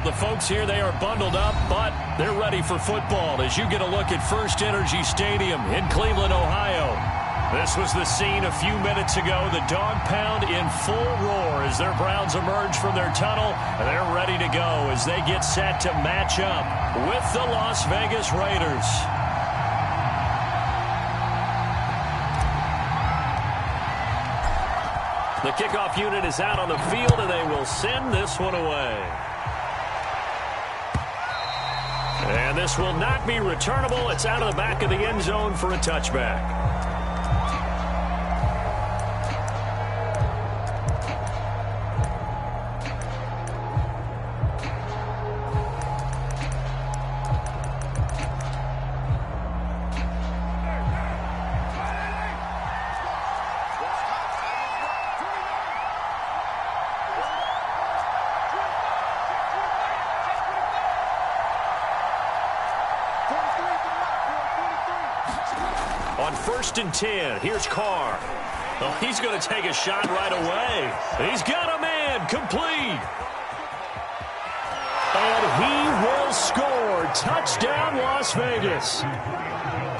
the folks here, they are bundled up, but they're ready for football as you get a look at First Energy Stadium in Cleveland, Ohio. This was the scene a few minutes ago. The dog pound in full roar as their Browns emerge from their tunnel. They're ready to go as they get set to match up with the Las Vegas Raiders. The kickoff unit is out on the field, and they will send this one away. And this will not be returnable. It's out of the back of the end zone for a touchback. On 1st and 10, here's Carr. Oh, he's going to take a shot right away. He's got a man, complete. And he will score. Touchdown, Las Vegas.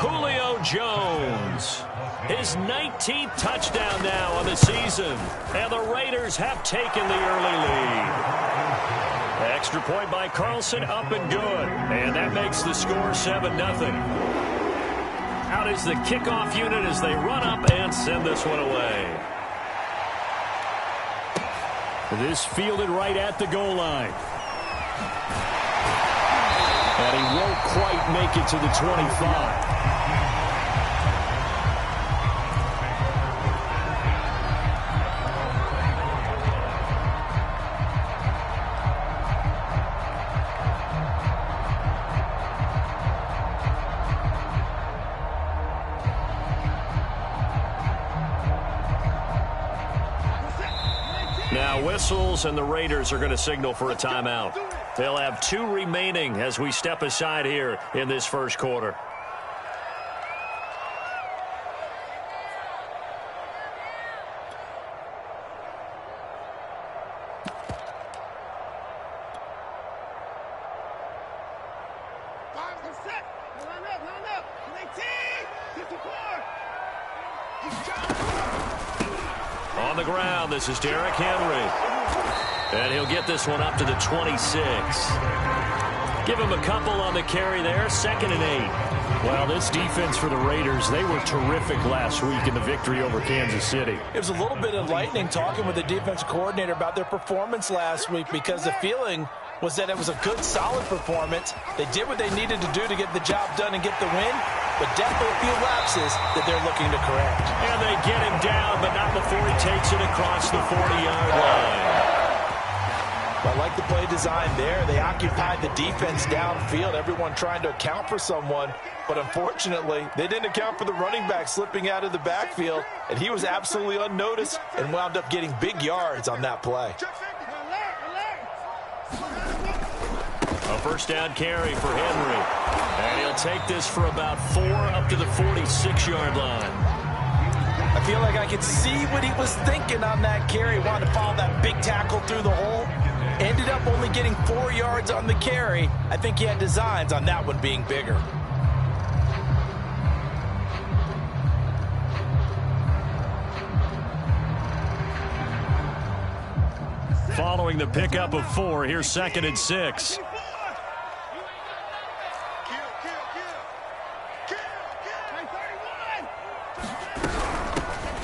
Julio Jones. His 19th touchdown now on the season. And the Raiders have taken the early lead. Extra point by Carlson, up and good. And that makes the score 7-0. Out is the kickoff unit as they run up and send this one away. This fielded right at the goal line. And he won't quite make it to the 25. Now whistles, and the Raiders are going to signal for a timeout. They'll have 2 remaining as we step aside here in this first quarter. On the ground, this is Derrick Henry. And he'll get this one up to the 26. Give him a couple on the carry there. 2nd and 8. Well, this defense for the Raiders, they were terrific last week in the victory over Kansas City. It was a little bit enlightening talking with the defense coordinator about their performance last week, because the feeling was that it was a good, solid performance. They did what they needed to do to get the job done and get the win, but definitely a few lapses that they're looking to correct. And they get him down, but not before he takes it across the 40-yard line. I like the play design there. They occupied the defense downfield, everyone trying to account for someone, but unfortunately, they didn't account for the running back slipping out of the backfield, and he was absolutely unnoticed and wound up getting big yards on that play. A first down carry for Henry. And he'll take this for about 4 up to the 46-yard line. I feel like I could see what he was thinking on that carry. Wanted to follow that big tackle through the hole. Ended up only getting 4 yards on the carry. I think he had designs on that one being bigger. Following the pickup of 4, here's 2nd and 6.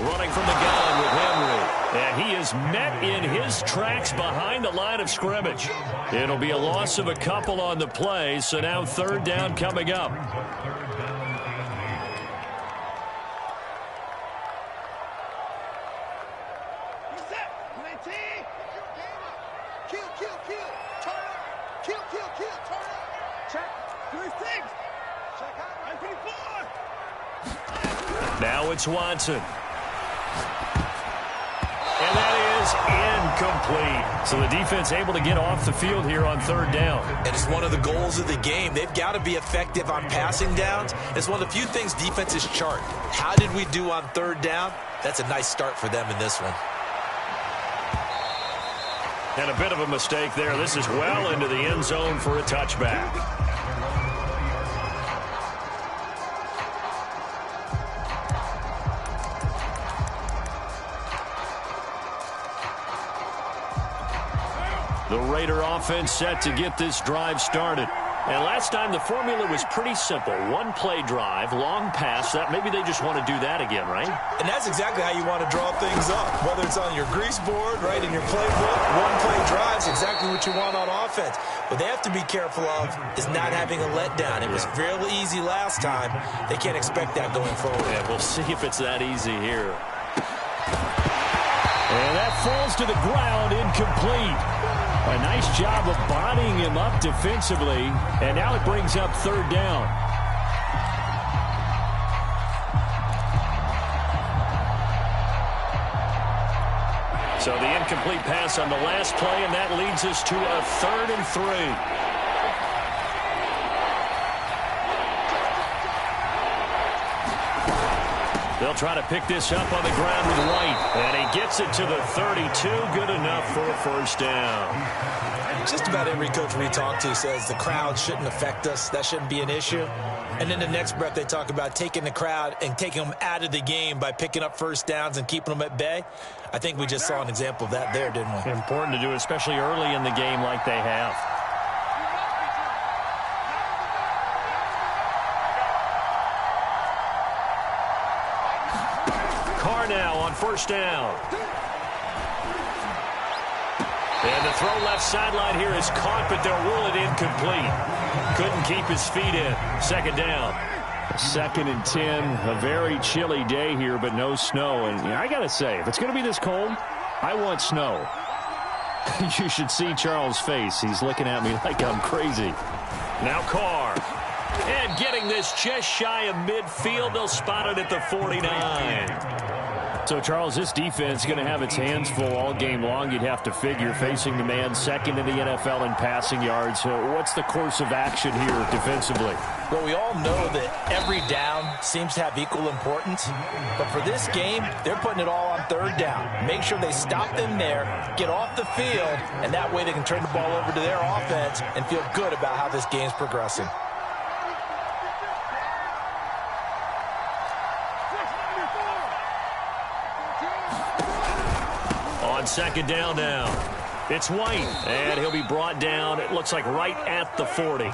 Running from the gun with Henry. And he is met in his tracks behind the line of scrimmage. It'll be a loss of a couple on the play, so now 3rd down coming up. Now it's Watson. And that is incomplete. So the defense able to get off the field here on 3rd down. And it's one of the goals of the game. They've got to be effective on passing downs. It's one of the few things defenses chart. How did we do on 3rd down? That's a nice start for them in this one. And a bit of a mistake there. This is well into the end zone for a touchback. The Raider offense set to get this drive started. And last time the formula was pretty simple. One play drive, long pass. That maybe they just want to do that again, right? And that's exactly how you want to draw things up. Whether it's on your grease board, right, in your playbook, one play drive is exactly what you want on offense. What they have to be careful of is not having a letdown. It was real easy last time. They can't expect that going forward. Yeah, we'll see if it's that easy here. And that falls to the ground, incomplete. A nice job of bodying him up defensively, and now it brings up third down. So the incomplete pass on the last play, and that leads us to a 3rd and 3. They'll try to pick this up on the ground with White. And he gets it to the 32. Good enough for a first down. Just about every coach we talk to says the crowd shouldn't affect us. That shouldn't be an issue. And then the next breath they talk about taking the crowd and taking them out of the game by picking up first downs and keeping them at bay. I think we just saw an example of that there, didn't we? Important to do, especially early in the game like they have. Now on first down. And the throw left sideline here is caught, but they'll rule it incomplete. Couldn't keep his feet in. Second down. 2nd and 10. A very chilly day here, but no snow. And I got to say, if it's going to be this cold, I want snow. You should see Charles' face. He's looking at me like I'm crazy. Now Carr. And getting this just shy of midfield. They'll spot it at the 49. So, Charles, this defense is going to have its hands full all game long, you'd have to figure, facing the man second in the NFL in passing yards. What's the course of action here defensively? Well, we all know that every down seems to have equal importance. But for this game, they're putting it all on 3rd down. Make sure they stop them there, get off the field, and that way they can turn the ball over to their offense and feel good about how this game's progressing. On 2nd down now, it's White, and he'll be brought down, it looks like right at the 40.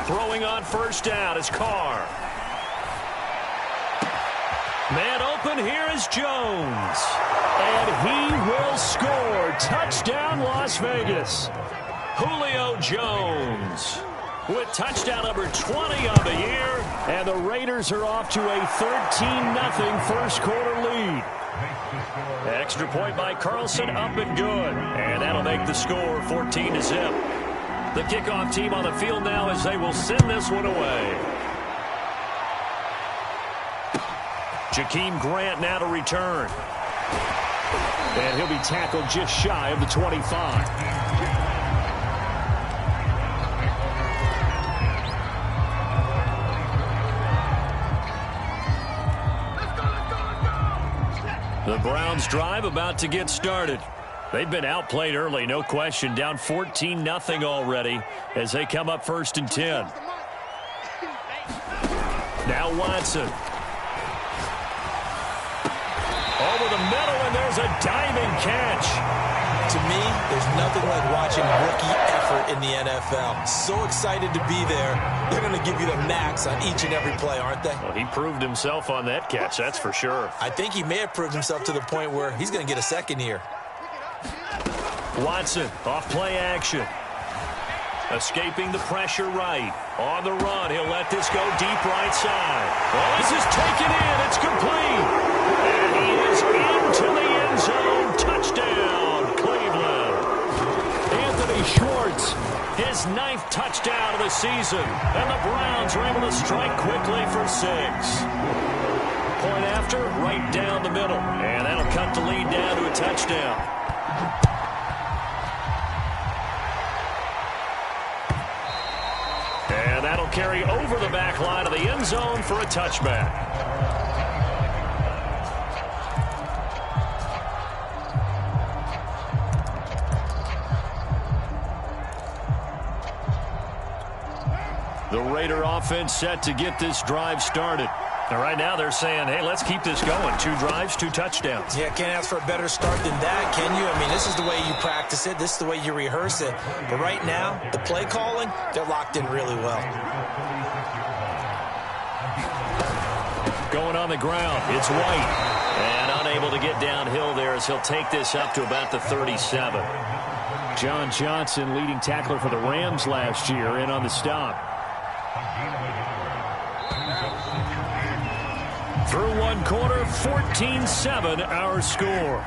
Throwing on first down is Carr. Man open, here is Jones. And he will score. Touchdown, Las Vegas. Julio Jones with touchdown number 20 on the year. And the Raiders are off to a 13-0 first quarter lead. Extra point by Carlson, up and good. And that'll make the score 14-0. The kickoff team on the field now as they will send this one away. Jakeem Grant now to return. And he'll be tackled just shy of the 25. The Browns drive about to get started. They've been outplayed early, no question. Down 14-0 already as they come up 1st and 10. Now Watson. Over the middle, and there's a diving catch. To me, there's nothing like watching rookie effort in the NFL. So excited to be there. They're going to give you the max on each and every play, aren't they? Well, he proved himself on that catch, that's for sure. I think he may have proved himself to the point where he's going to get a second here. Watson, off play action. Escaping the pressure right. On the run, he'll let this go deep right side. Well, this is taken in. It's complete. And he is into the end zone. Touchdown, Cleveland. Anthony Schwartz, his 9th touchdown of the season. And the Browns are able to strike quickly for 6. Point after, right down the middle. And that'll cut the lead down to a touchdown. carry over the back line of the end zone for a touchback. The Raider offense set to get this drive started. And right now they're saying, hey, let's keep this going. 2 drives, 2 touchdowns. Yeah, can't ask for a better start than that, can you? I mean, this is the way you practice it. This is the way you rehearse it. But right now, the play calling, they're locked in really well. Going on the ground, it's White. And unable to get downhill there as he'll take this up to about the 37. John Johnson, leading tackler for the Rams last year, in on the stop. Through 1 quarter, 14-7 our score.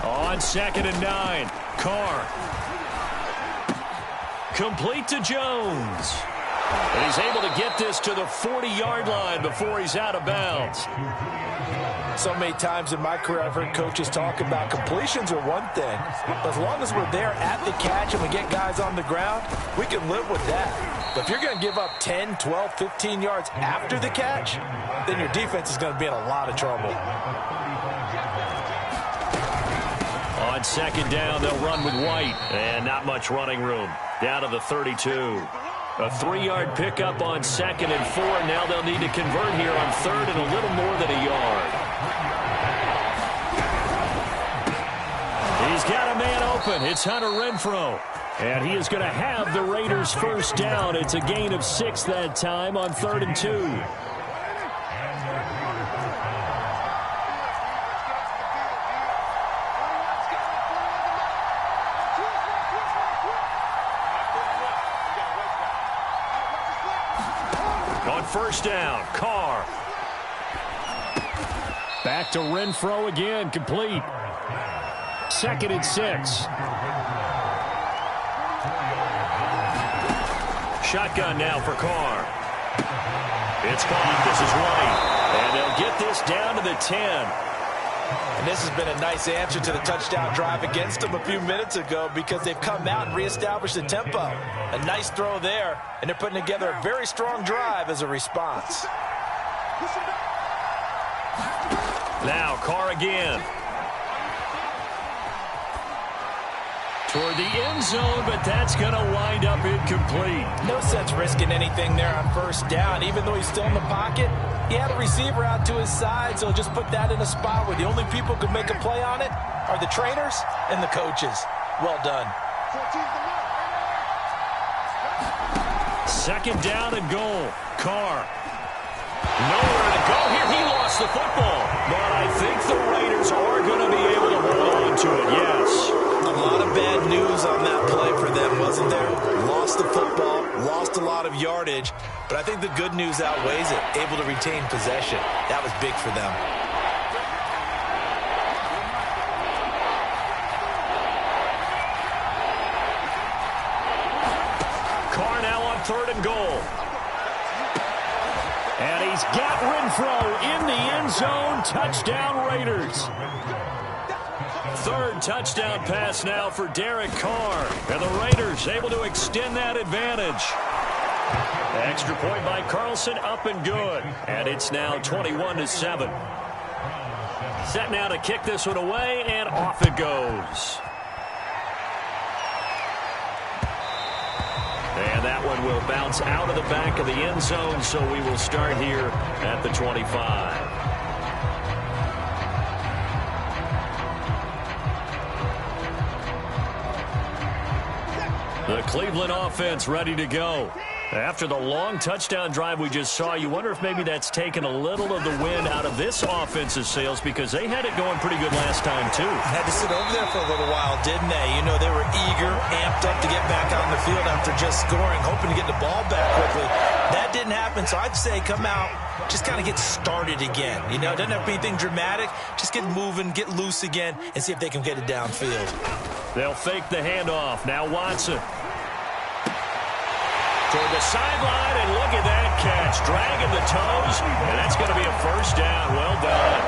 On 2nd and 9, Carr. Complete to Jones. And he's able to get this to the 40-yard line before he's out of bounds. So many times in my career I've heard coaches talk about completions are one thing. But as long as we're there at the catch and we get guys on the ground, we can live with that. But if you're going to give up 10, 12, 15 yards after the catch, then your defense is going to be in a lot of trouble. On 2nd down, they'll run with White. And not much running room. Down to the 32. A 3-yard pickup on 2nd and 4. Now they'll need to convert here on 3rd and a little more than a yard. He's got a man open. It's Hunter Renfrow. And he is going to have the Raiders' first down. It's a gain of 6 that time on 3rd and 2. On 1st down, Carr. Back to Renfrow again, complete. 2nd and 6. Shotgun now for Carr. It's caught. This is White. And they'll get this down to the 10. And this has been a nice answer to the touchdown drive against them a few minutes ago because they've come out and reestablished the tempo. A nice throw there, and they're putting together a very strong drive as a response. Now Carr again. Toward the end zone, but that's going to wind up incomplete. No sense risking anything there on 1st down. Even though he's still in the pocket, he had a receiver out to his side, so just put that in a spot where the only people who can make a play on it are the trainers and the coaches. Well done. 2nd down and goal. Carr. Nowhere to go here. He lost the football. But I think the Raiders are going to be able to hold on to it, yes. A lot of bad news on that play for them, wasn't there? Lost the football, lost a lot of yardage, but I think the good news outweighs it. Able to retain possession. That was big for them. Carr now on 3rd and goal. And he's got Renfrow in the end zone. Touchdown, Raiders. 3rd touchdown pass now for Derek Carr. And the Raiders able to extend that advantage. Extra point by Carlson, up and good. And it's now 21-7. Set now to kick this one away, and off it goes. And that one will bounce out of the back of the end zone, so we will start here at the 25. The Cleveland offense ready to go. After the long touchdown drive we just saw, you wonder if maybe that's taken a little of the wind out of this offense's sails because they had it going pretty good last time, too. Had to sit over there for a little while, didn't they? You know, they were eager, amped up to get back on the field after just scoring, hoping to get the ball back quickly. That didn't happen, so I'd say come out, just kind of get started again. You know, it doesn't have to be anything dramatic. Just get moving, get loose again, and see if they can get it downfield. They'll fake the handoff. Now Watson. toward the sideline, and look at that catch. Dragging the toes, and that's going to be a first down. Well done.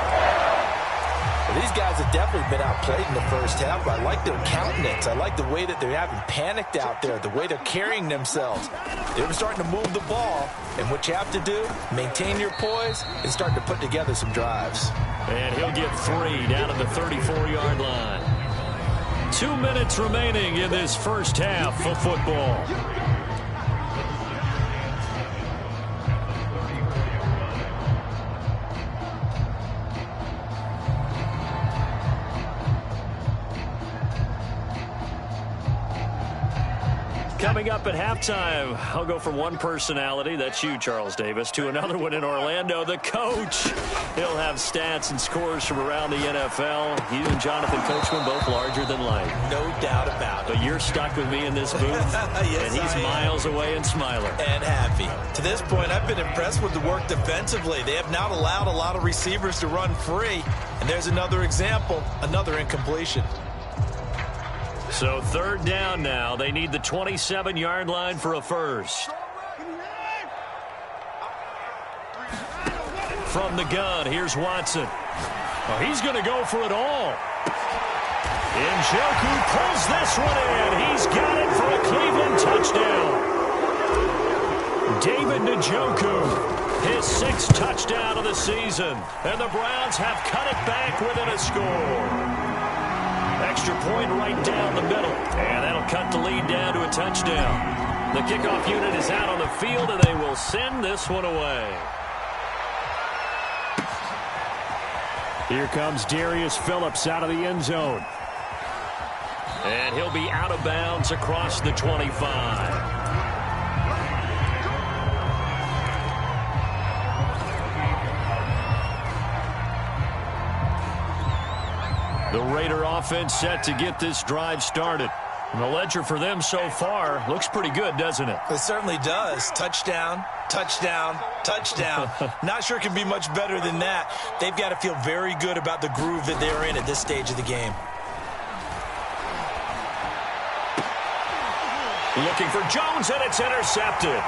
Well, these guys have definitely been outplayed in the first half, but I like their countenance. I like the way that they're having panicked out there, the way they're carrying themselves. They were starting to move the ball, and what you have to do, maintain your poise and start to put together some drives. And he'll get 3 down at the 34-yard line. 2 minutes remaining in this first half of football. Coming up at halftime, I'll go from one personality, that's you, Charles Davis, to another one in Orlando, the coach. He'll have stats and scores from around the NFL. You and Jonathan Coachman, both larger than life. No doubt about it. But you're stuck with me in this booth, yes, and he's miles away and smiling. And happy. To this point, I've been impressed with the work defensively. They have not allowed a lot of receivers to run free. And there's another example, another incompletion. So 3rd down now. They need the 27-yard line for a first. From the gun, here's Watson. Oh, he's going to go for it all. Njoku pulls this one in. He's got it for a Cleveland touchdown. David Njoku, his 6th touchdown of the season. And the Browns have cut it back within a score. Extra point right down the middle. And that'll cut the lead down to a touchdown. The kickoff unit is out on the field, and they will send this one away. Here comes Darius Phillips out of the end zone. And he'll be out of bounds across the 25. The Raider offense set to get this drive started. And the ledger for them so far looks pretty good, doesn't it? It certainly does. Touchdown, touchdown, touchdown. Not sure it can be much better than that. They've got to feel very good about the groove that they're in at this stage of the game. Looking for Jones, and it's intercepted.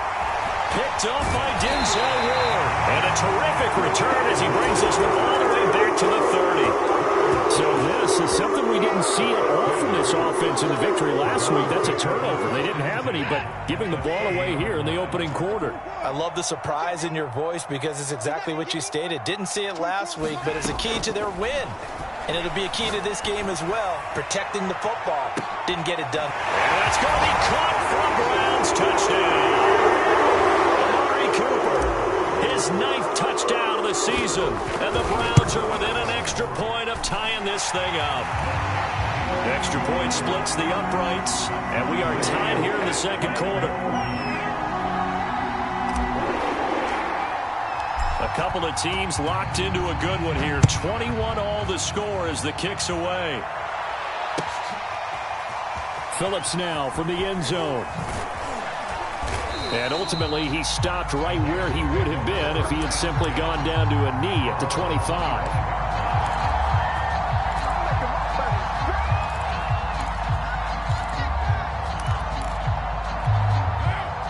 Picked up by Denzel Ward. And a terrific return as he brings us the ball all the way back to the 30. So this is something we didn't see at all from this offense in the victory last week. That's a turnover. They didn't have any, but giving the ball away here in the opening quarter. I love the surprise in your voice because it's exactly what you stated. Didn't see it last week, but it's a key to their win. And it'll be a key to this game as well, protecting the football. Didn't get it done. And that's going to be caught for a Browns touchdown. Amari Cooper, his 9th touchdown of the season. And the Browns are within an extra point of tying this thing up. Extra point splits the uprights, and we are tied here in the second quarter. A couple of teams locked into a good one here. 21-all the score as the kick's away. Phillips now from the end zone. And ultimately, he stopped right where he would have been if he had simply gone down to a knee at the 25.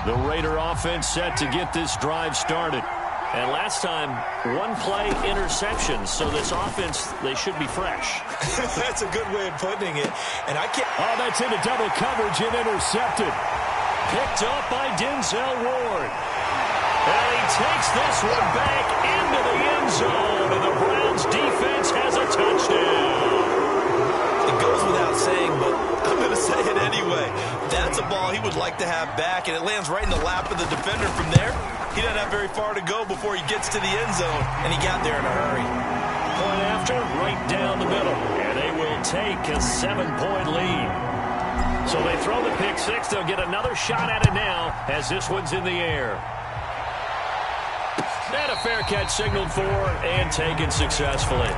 The Raider offense set to get this drive started. And last time, 1-play interception. So this offense, they should be fresh. That's a good way of putting it. And I can't. Oh, that's into double coverage and intercepted. Picked up by Denzel Ward. And he takes this one back into the end zone. And the Browns defense has a touchdown. It goes without saying, but I'm going to say it anyway. That's a ball he would like to have back, and it lands right in the lap of the defender from there. He doesn't have very far to go before he gets to the end zone, and he got there in a hurry. Point after, right down the middle. And they will take a 7-point lead. So they throw the pick six. They'll get another shot at it now as this one's in the air. And a fair catch signaled for and taken successfully.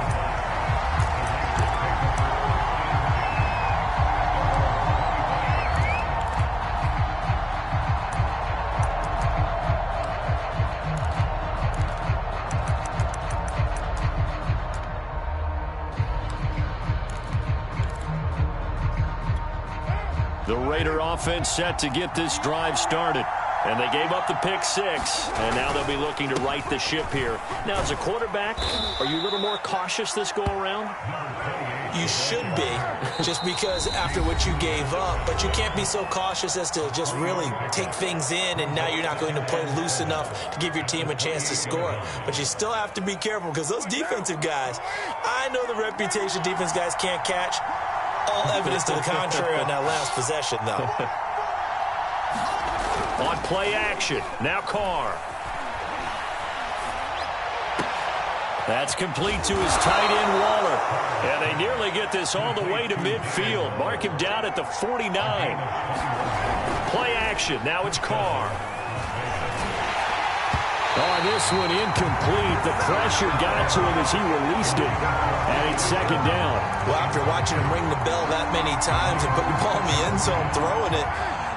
The Raider offense set to get this drive started. And they gave up the pick 6, and now they'll be looking to right the ship here. Now, as a quarterback, are you a little more cautious this go-around? You should be, just because after what you gave up. But you can't be so cautious as to just really take things in, and now you're not going to play loose enough to give your team a chance to score. But you still have to be careful, because those defensive guys, I know the reputation defense guys can't catch. All evidence to the contrary on that last possession, though. On play action, now Carr. That's complete to his tight end, Waller. And they nearly get this all the way to midfield. Mark him down at the 49. Play action, now it's Carr. On this one, incomplete. The pressure got to him as he released it. And it's second down. Well, after watching him ring the bell that many times and putting the ball in the end zone, throwing it,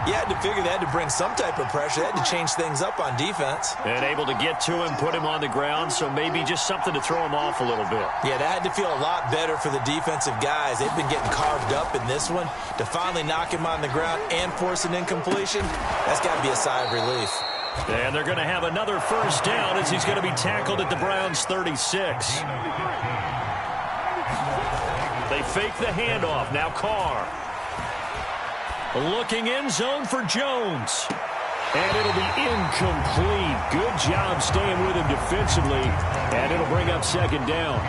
you had to figure they had to bring some type of pressure. They had to change things up on defense. And able to get to him, put him on the ground, so maybe just something to throw him off a little bit. Yeah, that had to feel a lot better for the defensive guys. They've been getting carved up in this one. To finally knock him on the ground and force an incompletion, that's got to be a sigh of relief. And they're going to have another first down as he's going to be tackled at the Browns' 36. They fake the handoff. Now Carr. Looking in zone for Jones. And it'll be incomplete. Good job staying with him defensively. And it'll bring up second down.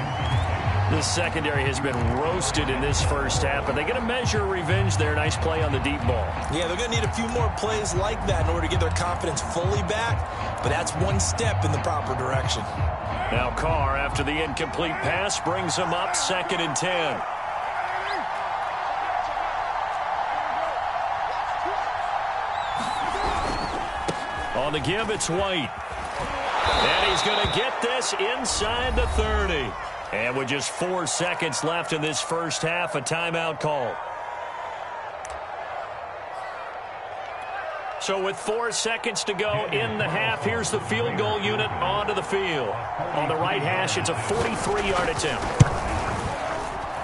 The secondary has been roasted in this first half, but they're going to measure revenge there. Nice play on the deep ball. Yeah, they're going to need a few more plays like that in order to get their confidence fully back. But that's one step in the proper direction. Now Carr, after the incomplete pass, brings him up 2nd and 10. On the give, it's White. And he's going to get this inside the 30. And with just 4 seconds left in this first half, a timeout call. So with 4 seconds to go in the half, here's the field goal unit onto the field. On the right hash, it's a 43-yard attempt.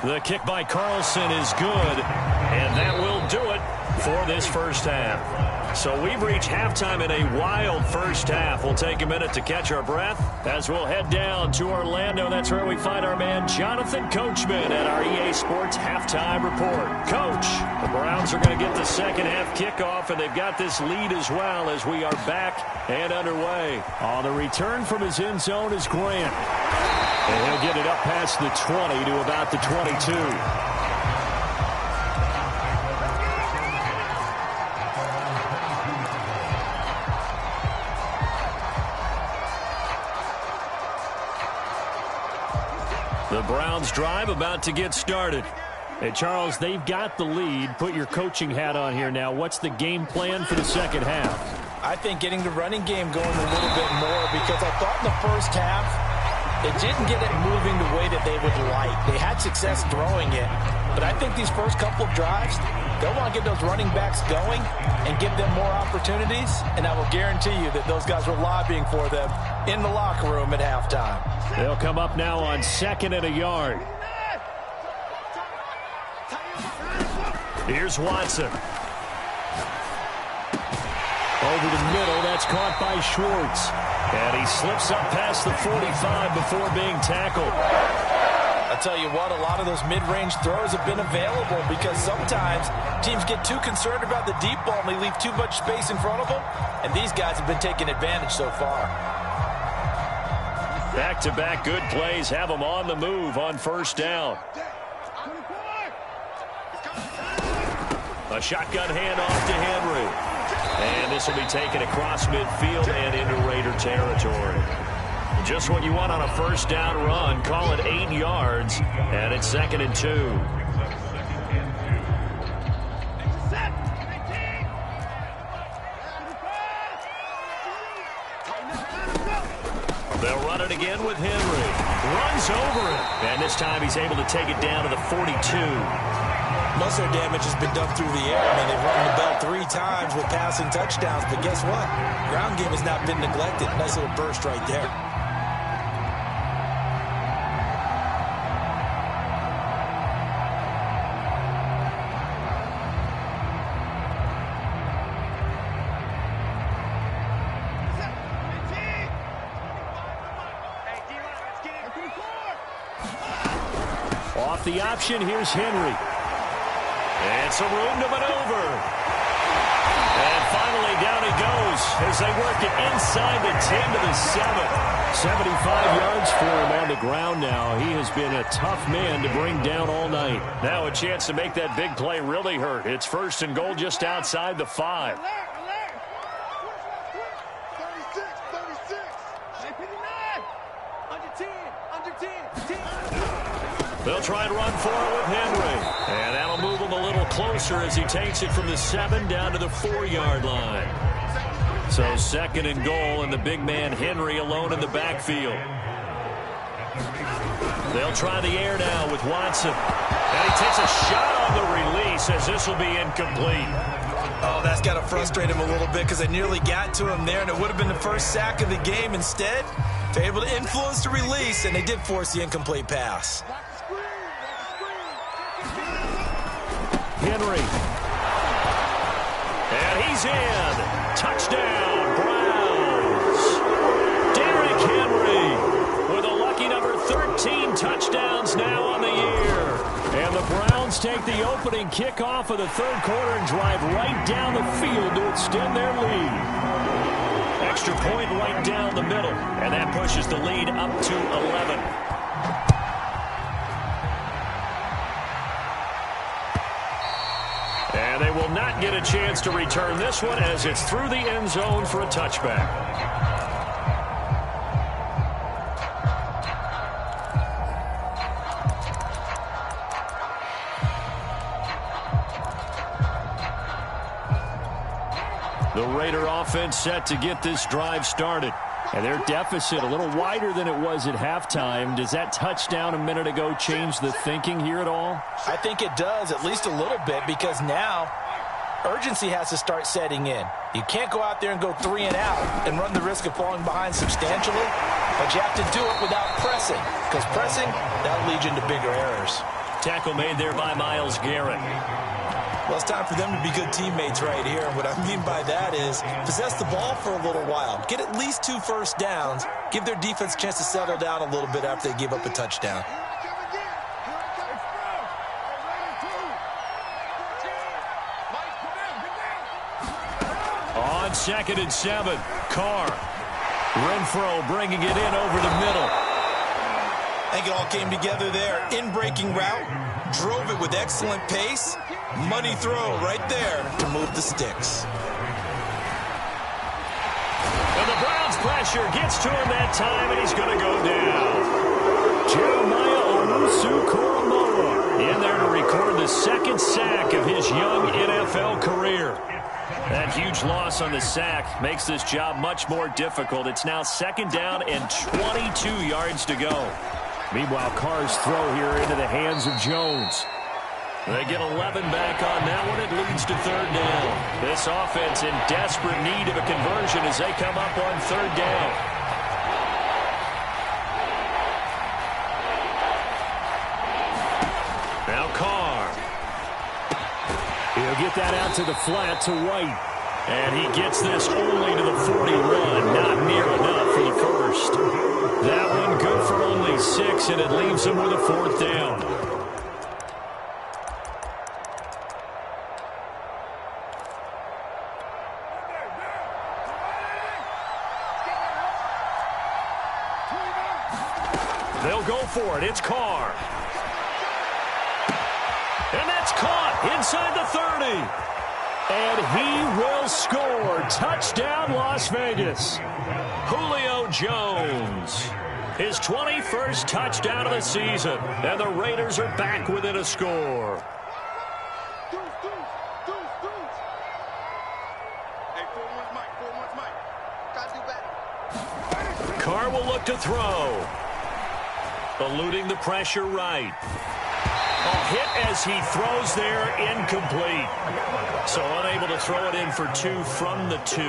The kick by Carlson is good, and that will do it for this first half. So we've reached halftime in a wild first half. We'll take a minute to catch our breath as we'll head down to Orlando. That's where we find our man Jonathan Coachman at our EA Sports Halftime Report. Coach, the Browns are going to get the second half kickoff, and they've got this lead as well as we are back and underway. On the return from his end zone is Grant. And he'll get it up past the 20 to about the 22. The Browns drive about to get started. Hey, Charles, they've got the lead. Put your coaching hat on here now. What's the game plan for the second half? I think getting the running game going a little bit more, because I thought in the first half they didn't get it moving the way that they would like. They had success throwing it, but I think these first couple of drives, they'll want to get those running backs going and give them more opportunities, and I will guarantee you that those guys were lobbying for them in the locker room at halftime. They'll come up now on 2nd and a yard. Here's Watson. Over the middle, that's caught by Schwartz. And he slips up past the 45 before being tackled. I'll tell you what, a lot of those mid-range throws have been available, because sometimes teams get too concerned about the deep ball and they leave too much space in front of them, and these guys have been taking advantage so far. Back-to-back good plays have them on the move on first down. A shotgun handoff to Henry. And this will be taken across midfield and into Raider territory. Just what you want on a first down run. Call it 8 yards, and it's 2nd and 2. They'll run it again with Henry. Runs over it. And this time he's able to take it down to the 42. Most of their damage has been done through the air. I mean, they've rung the bell 3 times with passing touchdowns, but guess what? Ground game has not been neglected. Nice little burst right there. Off the option, here's Henry. And some room to maneuver. And finally, down he goes as they work it inside the 10 to the 7. 75 yards for him on the ground now. He has been a tough man to bring down all night. Now a chance to make that big play really hurt. It's 1st and goal just outside the 5. They'll try and run for it with Henry. And that'll move him a little closer as he takes it from the 7 down to the 4-yard line. So 2nd and goal, and the big man Henry alone in the backfield. They'll try the air now with Watson. And he takes a shot on the release as this will be incomplete. Oh, that's got to frustrate him a little bit because they nearly got to him there, and it would have been the first sack of the game. Instead, they're able to influence the release, and they did force the incomplete pass. Henry. And he's in. Touchdown, Browns. Derrick Henry with a lucky number 13 touchdowns now on the year. And the Browns take the opening kickoff of the 3rd quarter and drive right down the field to extend their lead. Extra point right down the middle, and that pushes the lead up to 11. And they will not get a chance to return this one as it's through the end zone for a touchback. The Raider offense set to get this drive started. And their deficit a little wider than it was at halftime. Does that touchdown a minute ago change the thinking here at all? I think it does, at least a little bit, because now urgency has to start setting in. You can't go out there and go 3 and out and run the risk of falling behind substantially, but you have to do it without pressing, because pressing, that'll lead you into bigger errors. Tackle made there by Myles Garrett. Well, it's time for them to be good teammates right here. And what I mean by that is possess the ball for a little while. Get at least 2 first downs. Give their defense a chance to settle down a little bit after they give up a touchdown. On 2nd and 7, Carr. Renfro bringing it in over the middle. I think it all came together there. In-breaking route. Drove it with excellent pace. Money throw right there to move the sticks. And the Browns pressure gets to him that time, and he's going to go down. Jeremiah Owusu-Koramoah in there to record the 2nd sack of his young NFL career. That huge loss on the sack makes this job much more difficult. It's now 2nd down and 22 yards to go. Meanwhile, Carr's throw here into the hands of Jones. They get 11 back on that one. It leads to 3rd down. This offense in desperate need of a conversion as they come up on 3rd down. Now Carr. He'll get that out to the flat to White. And he gets this only to the 41. Not near enough for the first. That one good for only 6, and it leaves him with a 4th down. They'll go for it. It's Carr. And that's caught inside the 30. And he will score. Touchdown, Las Vegas. Julio Jones. His 21st touchdown of the season. And the Raiders are back within a score. Carr will look to throw. Eluding the pressure right. A hit as he throws there, incomplete. So unable to throw it in for 2 from the 2.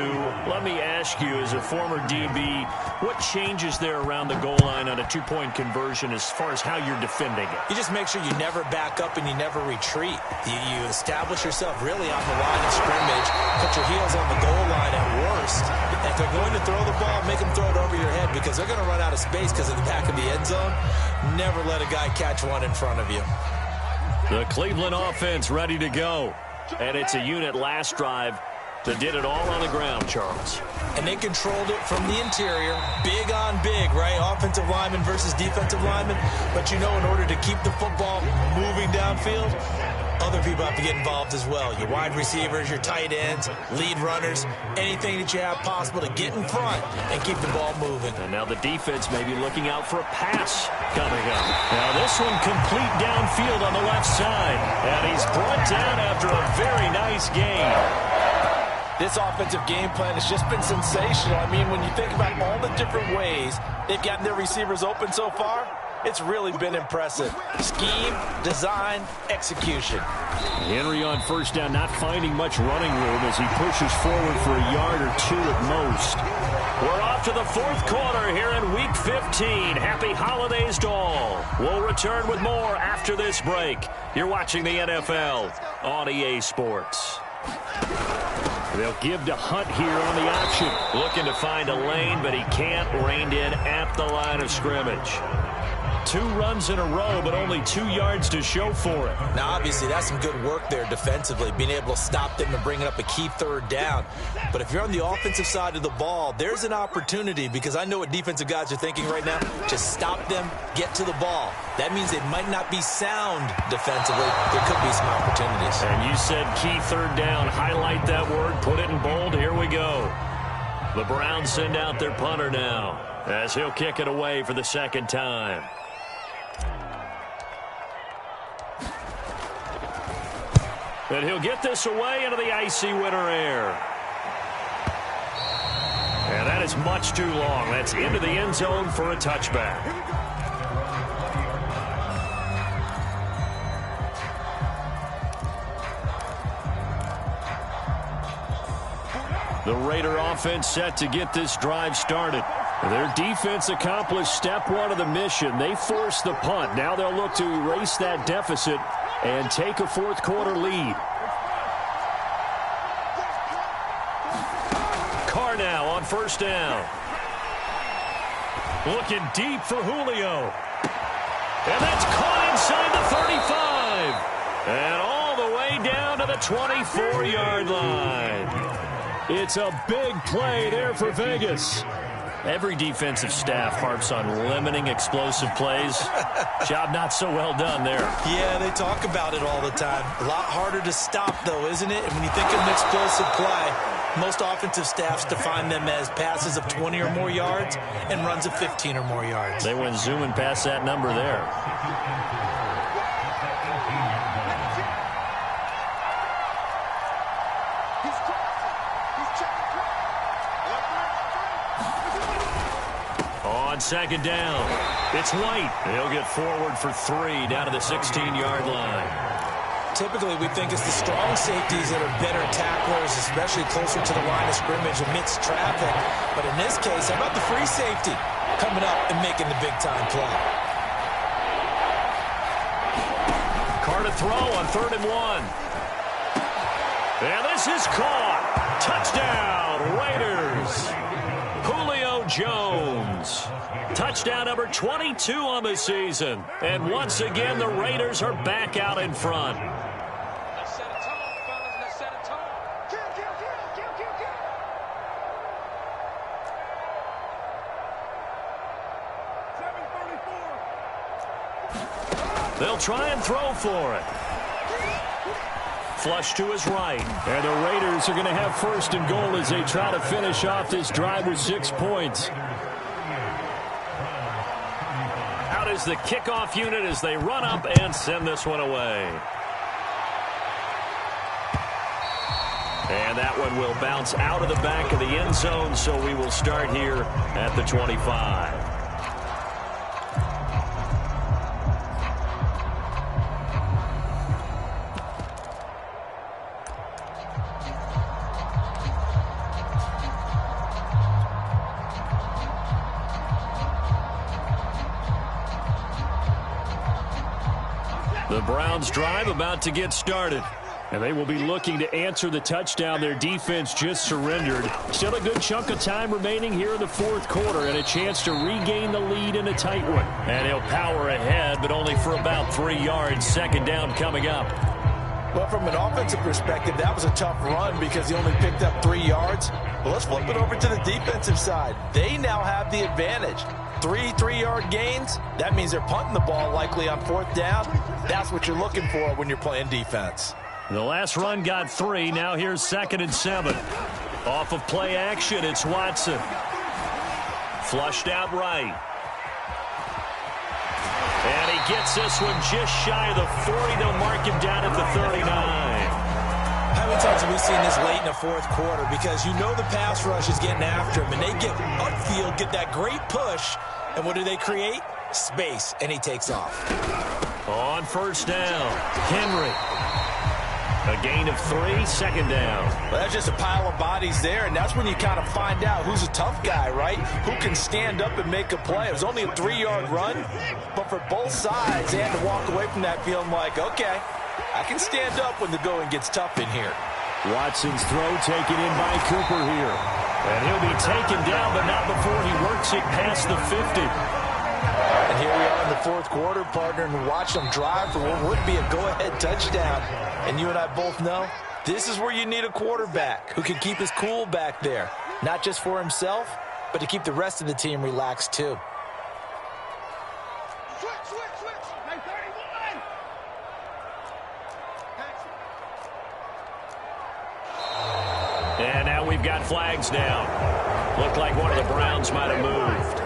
Let me ask you, as a former DB, what changes there around the goal line on a 2-point conversion as far as how you're defending it? You just make sure you never back up and you never retreat. You establish yourself really on the line of scrimmage, put your heels on the goal line at worst. And if they're going to throw the ball, make them throw it over your head because because they're going to run out of space because of the back of the end zone. Never let a guy catch one in front of you. The Cleveland offense ready to go. And it's a unit last drive that did it all on the ground, Charles. And they controlled it from the interior. Big on big, right? Offensive lineman versus defensive lineman. But you know, in order to keep the football moving downfield, other people have to get involved as well. Your wide receivers, your tight ends, lead runners, anything that you have possible to get in front and keep the ball moving. And now the defense may be looking out for a pass coming up. Now this one complete downfield on the left side. And he's brought down after a very nice game. This offensive game plan has just been sensational. I mean, when you think about all the different ways they've gotten their receivers open so far, it's really been impressive. Scheme, design, execution. Henry on first down, not finding much running room as he pushes forward for a yard or two at most. We're off to the fourth quarter here in Week 15. Happy holidays to all. We'll return with more after this break. You're watching the NFL on EA Sports. They'll give to Hunt here on the option. Looking to find a lane, but he can't. Reined in at the line of scrimmage. 2 runs in a row, but only 2 yards to show for it. Now, obviously, that's some good work there defensively, being able to stop them and bringing up a key third down. But if you're on the offensive side of the ball, there's an opportunity, because I know what defensive guys are thinking right now. Just stop them, get to the ball. That means they might not be sound defensively. There could be some opportunities. And you said key third down. Highlight that word. Put it in bold. Here we go. The Browns send out their punter now as he'll kick it away for the second time. And he'll get this away into the icy winter air. And that is much too long. That's into the end zone for a touchback. The Raider offense set to get this drive started. Their defense accomplished step 1 of the mission. They forced the punt. Now they'll look to erase that deficit and take a fourth quarter lead. Carr now on first down. Looking deep for Julio. And that's caught inside the 35. And all the way down to the 24-yard line. It's a big play there for Vegas. Every defensive staff harps on limiting explosive plays. Job not so well done there. Yeah, they talk about it all the time. A lot harder to stop, though, isn't it? And when you think of an explosive play, most offensive staffs define them as passes of 20 or more yards and runs of 15 or more yards. They went zooming past that number there. Second down. It's White. He'll get forward for 3 down to the 16-yard line. Typically, we think it's the strong safeties that are better tacklers, especially closer to the line of scrimmage amidst traffic. But in this case, how about the free safety coming up and making the big-time play? Carr to throw on 3rd and 1. And this is caught. Touchdown, Raiders. Julio Jones. Touchdown number 22 on the season. And once again, the Raiders are back out in front. Let's set a tone, fellas. Let's set a tone. They'll try and throw for it. Flush to his right. And the Raiders are going to have 1st and goal as they try to finish off this drive with 6 points. Out is the kickoff unit as they run up and send this one away. And that one will bounce out of the back of the end zone, so we will start here at the 25. The Browns drive about to get started. And they will be looking to answer the touchdown their defense just surrendered. Still a good chunk of time remaining here in the fourth quarter and a chance to regain the lead in a tight one. And he'll power ahead, but only for about 3 yards. Second down coming up. Well, from an offensive perspective, that was a tough run because he only picked up 3 yards. But let's flip it over to the defensive side. They now have the advantage. 3 3-yard gains, that means they're punting the ball likely on fourth down. That's what you're looking for when you're playing defense. The last run got 3. Now here's 2nd and 7. Off of play action, it's Watson. Flushed out right. And he gets this one just shy of the 40. They'll mark him down at the 39. How many times have we seen this late in the fourth quarter? Because you know the pass rush is getting after him, and they get upfield, get that great push, and what do they create? Space, and he takes off. On first down, Henry. A gain of 3, second down. Well, that's just a pile of bodies there, and that's when you kind of find out who's a tough guy, right? Who can stand up and make a play. It was only a 3-yard run, but for both sides, they had to walk away from that feeling like, okay, I can stand up when the going gets tough in here. Watson's throw taken in by Cooper here. And he'll be taken down, but not before he works it past the 50. And here we are in the fourth quarter, partner, and watch them drive for what would be a go-ahead touchdown. And you and I both know this is where you need a quarterback who can keep his cool back there. Not just for himself, but to keep the rest of the team relaxed too. And now we've got flags down. Looked like one of the Browns might have moved.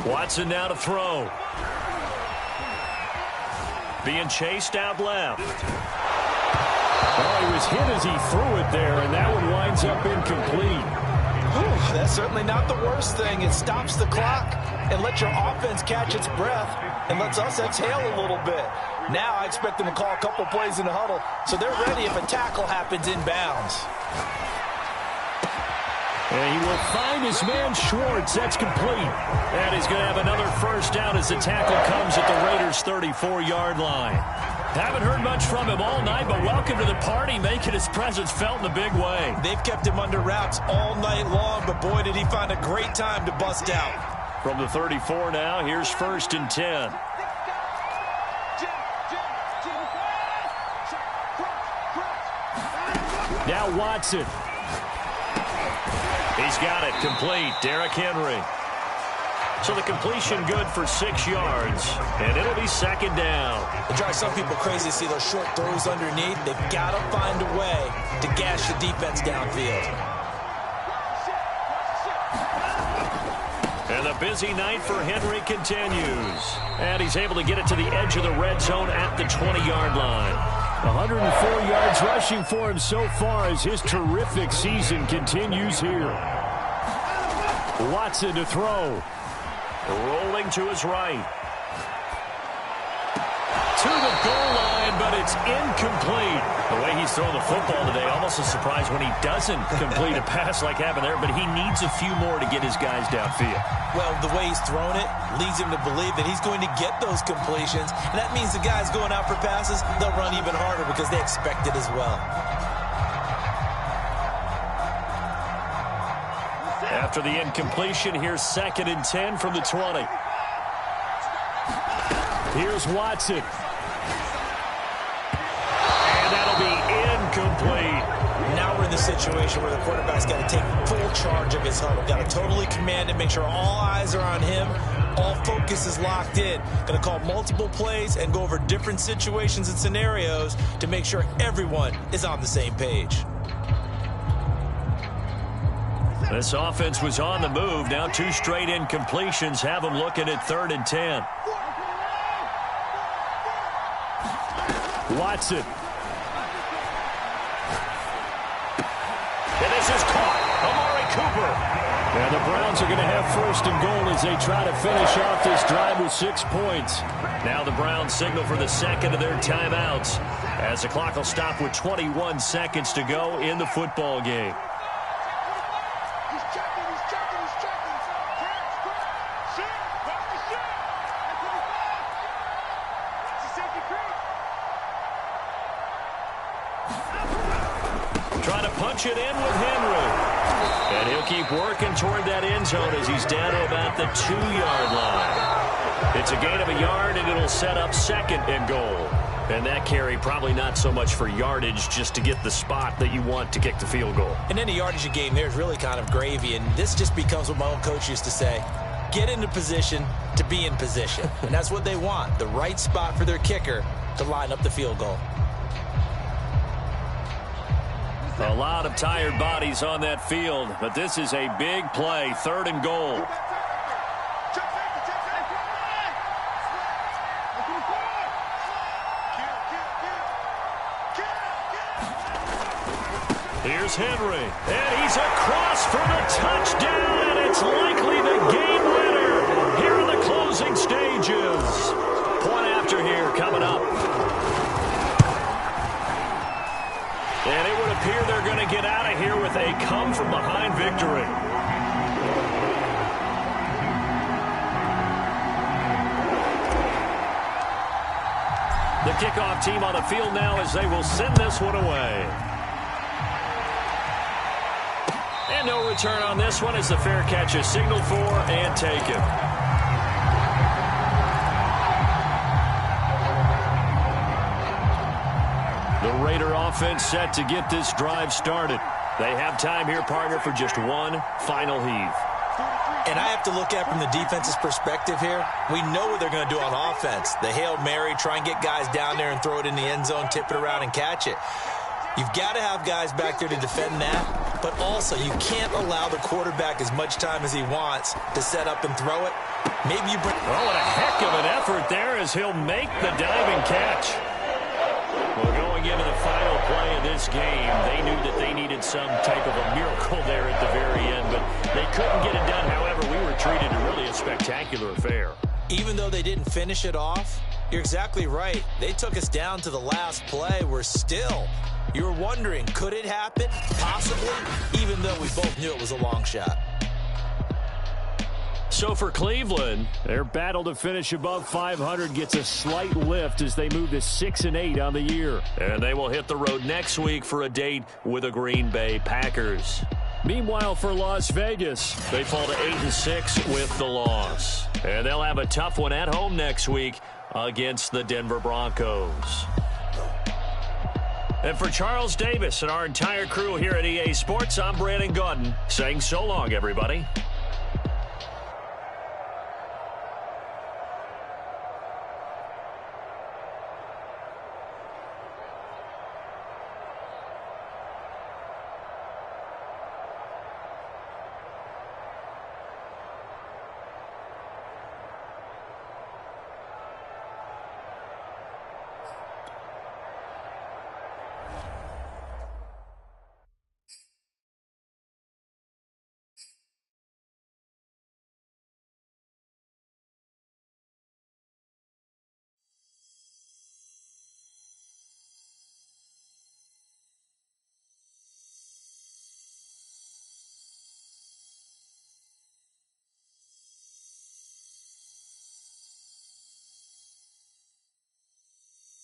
Watson now to throw. Being chased out left. Oh, he was hit as he threw it there, and that one winds up incomplete. Whew, that's certainly not the worst thing. It stops the clock and lets your offense catch its breath and lets us exhale a little bit. Now I expect them to call a couple plays in the huddle, so they're ready if a tackle happens inbounds. And he will find his man Schwartz. That's complete. And he's going to have another first down as the tackle comes at the Raiders' 34-yard line. Haven't heard much from him all night, but welcome to the party, making his presence felt in a big way. They've kept him under wraps all night long, but boy, did he find a great time to bust out. From the 34 now, here's 1st and 10. Now Watson. He's got it complete. Derrick Henry. So the completion good for 6 yards, and it'll be 2nd down. It drives some people crazy to see those short throws underneath. They've got to find a way to gash the defense downfield. And the busy night for Henry continues. And he's able to get it to the edge of the red zone at the 20-yard line. 104 yards rushing for him so far as his terrific season continues here. Watson to throw. Rolling to his right. To the goal line, but it's incomplete. The way he's throwing the football today, almost a surprise when he doesn't complete a pass like happened there, but he needs a few more to get his guys downfield. Well, the way he's thrown it leads him to believe that he's going to get those completions, and that means the guys going out for passes, they'll run even harder because they expect it as well. After the incompletion, here's 2nd and 10 from the 20. Here's Watson. And that'll be incomplete. Now we're in the situation where the quarterback's got to take full charge of his huddle. Got to totally command it, make sure all eyes are on him. All focus is locked in. Going to call multiple plays and go over different situations and scenarios to make sure everyone is on the same page. This offense was on the move. Now 2 straight incompletions have them looking at 3rd and 10. Watson. And this is caught. Amari Cooper. And the Browns are going to have 1st and goal as they try to finish off this drive with 6 points. Now the Browns signal for the 2nd of their timeouts as the clock will stop with 21 seconds to go in the football game. He's checking. Trying to punch it in with Henry. And he'll keep working toward that end zone as he's down to about the 2-yard line. It's a gain of a yard, and it'll set up second and goal. And that carry probably not so much for yardage, just to get the spot that you want to kick the field goal. And any yardage game there is really kind of gravy, and this just becomes what my old coach used to say. Get into position to be in position. And that's what they want, the right spot for their kicker to line up the field goal. A lot of tired bodies on that field, but this is a big play, 3rd and goal. Here's Henry, and he's across for the touchdown, and it's likely the game winner here in the closing stages. Point after here coming up. And it would appear they're going to get out of here with a come-from-behind victory. The kickoff team on the field now as they will send this one away. And no return on this one as the fair catch is signaled for and taken. The Raider offense set to get this drive started. They have time here, partner, for just one final heave. And I have to look at it from the defense's perspective here. We know what they're going to do on offense. The Hail Mary, try and get guys down there and throw it in the end zone, tip it around and catch it. You've got to have guys back there to defend that, but also you can't allow the quarterback as much time as he wants to set up and throw it. Maybe you bring... Oh, what a heck of an effort there as he'll make the diving catch. Well, going into the final play of this game, they knew that they needed some type of a miracle there at the very end, but they couldn't get it done. However, we were treated to really a spectacular affair. Even though they didn't finish it off, you're exactly right. They took us down to the last play. We're still... You were wondering, could it happen? Possibly, even though we both knew it was a long shot. So for Cleveland, their battle to finish above 500 gets a slight lift as they move to 6-8 on the year. And they will hit the road next week for a date with the Green Bay Packers. Meanwhile, for Las Vegas, they fall to 8-6 with the loss. And they'll have a tough one at home next week against the Denver Broncos. And for Charles Davis and our entire crew here at EA Sports, I'm Brandon Gaudin saying so long, everybody.